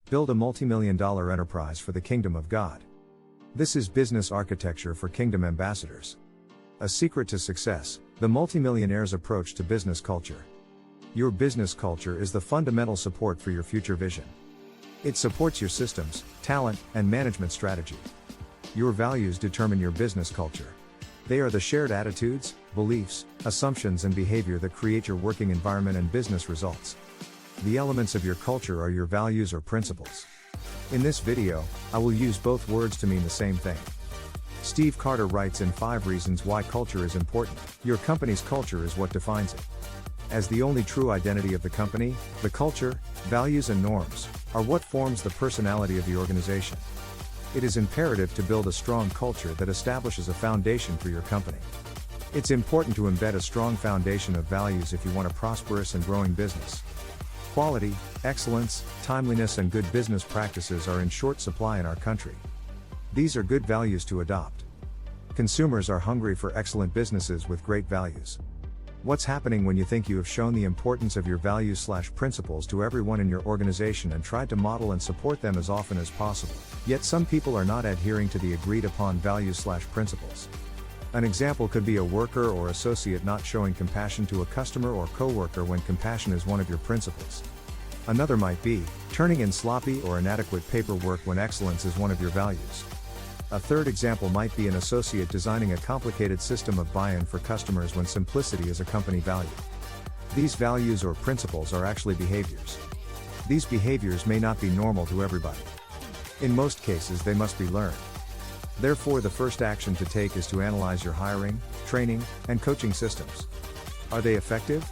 Build a multi-million-dollar enterprise for the kingdom of God. This is business architecture for kingdom ambassadors. A secret to success, the multimillionaires' approach to business culture. Your business culture is the fundamental support for your future vision. It supports your systems, talent, and management strategy. Your values determine your business culture. They are the shared attitudes, beliefs, assumptions, and behavior that create your working environment and business results. The elements of your culture are your values or principles. In this video, I will use both words to mean the same thing. Steve Carter writes in 5 Reasons Why Culture is Important. Your company's culture is what defines it. As the only true identity of the company, the culture, values, and norms are what forms the personality of the organization. It is imperative to build a strong culture that establishes a foundation for your company. It's important to embed a strong foundation of values if you want a prosperous and growing business. Quality, excellence, timeliness, and good business practices are in short supply in our country. These are good values to adopt. Consumers are hungry for excellent businesses with great values. What's happening when you think you have shown the importance of your values/principles to everyone in your organization and tried to model and support them as often as possible, yet some people are not adhering to the agreed upon values/principles? An example could be a worker or associate not showing compassion to a customer or coworker when compassion is one of your principles. Another might be turning in sloppy or inadequate paperwork when excellence is one of your values. A third example might be an associate designing a complicated system of buy-in for customers when simplicity is a company value. These values or principles are actually behaviors. These behaviors may not be normal to everybody. In most cases, they must be learned. Therefore, the first action to take is to analyze your hiring, training, and coaching systems. Are they effective?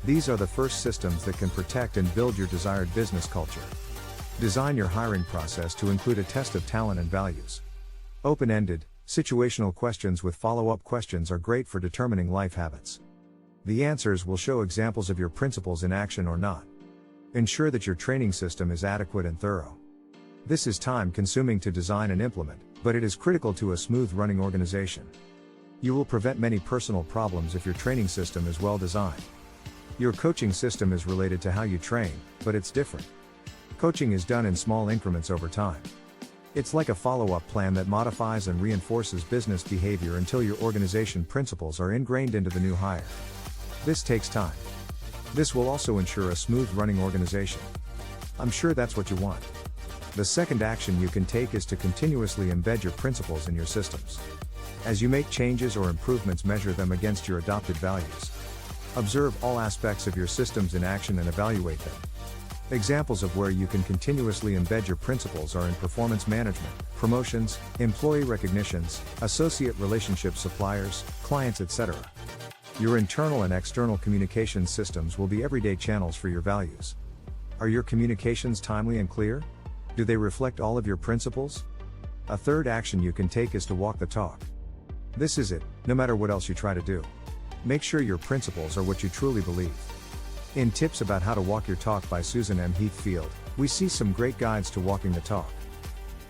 These are the first systems that can protect and build your desired business culture. Design your hiring process to include a test of talent and values. Open-ended, situational questions with follow-up questions are great for determining life habits. The answers will show examples of your principles in action or not. Ensure that your training system is adequate and thorough. This is time-consuming to design and implement, but it is critical to a smooth-running organization. You will prevent many personal problems if your training system is well designed. Your coaching system is related to how you train, but it's different. Coaching is done in small increments over time. It's like a follow-up plan that modifies and reinforces business behavior until your organization principles are ingrained into the new hire. This takes time. This will also ensure a smooth-running organization. I'm sure that's what you want. The second action you can take is to continuously embed your principles in your systems. As you make changes or improvements, measure them against your adopted values. Observe all aspects of your systems in action and evaluate them. Examples of where you can continuously embed your principles are in performance management, promotions, employee recognitions, associate relationships, suppliers, clients, etc. Your internal and external communication systems will be everyday channels for your values. Are your communications timely and clear? Do they reflect all of your principles? A third action you can take is to walk the talk. This is it, no matter what else you try to do. Make sure your principles are what you truly believe. In Tips About How to Walk Your Talk by Susan M. Heathfield, we see some great guides to walking the talk.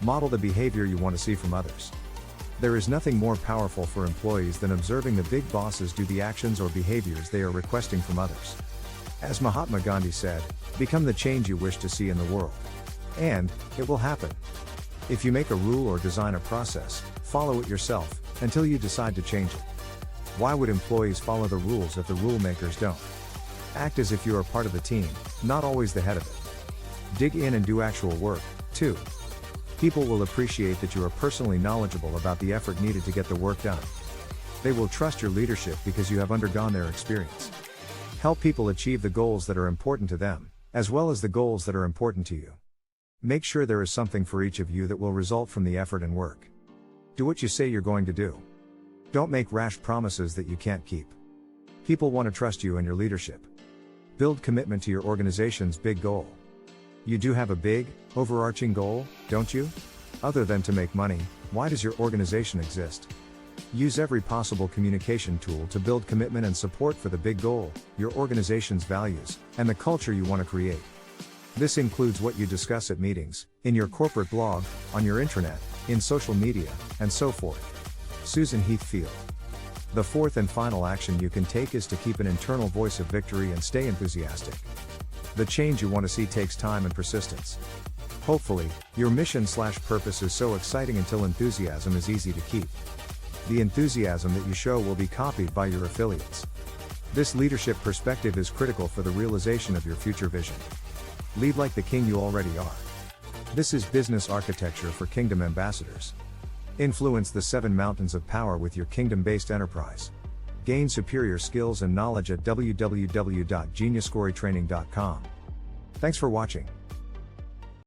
Model the behavior you want to see from others. There is nothing more powerful for employees than observing the big bosses do the actions or behaviors they are requesting from others. As Mahatma Gandhi said, become the change you wish to see in the world. And it will happen. If you make a rule or design a process, follow it yourself, until you decide to change it. Why would employees follow the rules if the rule makers don't? Act as if you are part of the team, not always the head of it. Dig in and do actual work, too. People will appreciate that you are personally knowledgeable about the effort needed to get the work done. They will trust your leadership because you have undergone their experience. Help people achieve the goals that are important to them, as well as the goals that are important to you. Make sure there is something for each of you that will result from the effort and work. Do what you say you're going to do. Don't make rash promises that you can't keep. People want to trust you and your leadership. Build commitment to your organization's big goal. You do have a big, overarching goal, don't you? Other than to make money, why does your organization exist? Use every possible communication tool to build commitment and support for the big goal, your organization's values, and the culture you want to create. This includes what you discuss at meetings, in your corporate blog, on your intranet, in social media, and so forth. Susan Heathfield. The fourth and final action you can take is to keep an internal voice of victory and stay enthusiastic. The change you want to see takes time and persistence. Hopefully, your mission/purpose is so exciting until enthusiasm is easy to keep. The enthusiasm that you show will be copied by your affiliates. This leadership perspective is critical for the realization of your future vision. Lead like the king you already are. This is business architecture for kingdom ambassadors. Influence the 7 mountains of power with your kingdom-based enterprise. Gain superior skills and knowledge at www.geniuscoretraining.com. Thanks for watching.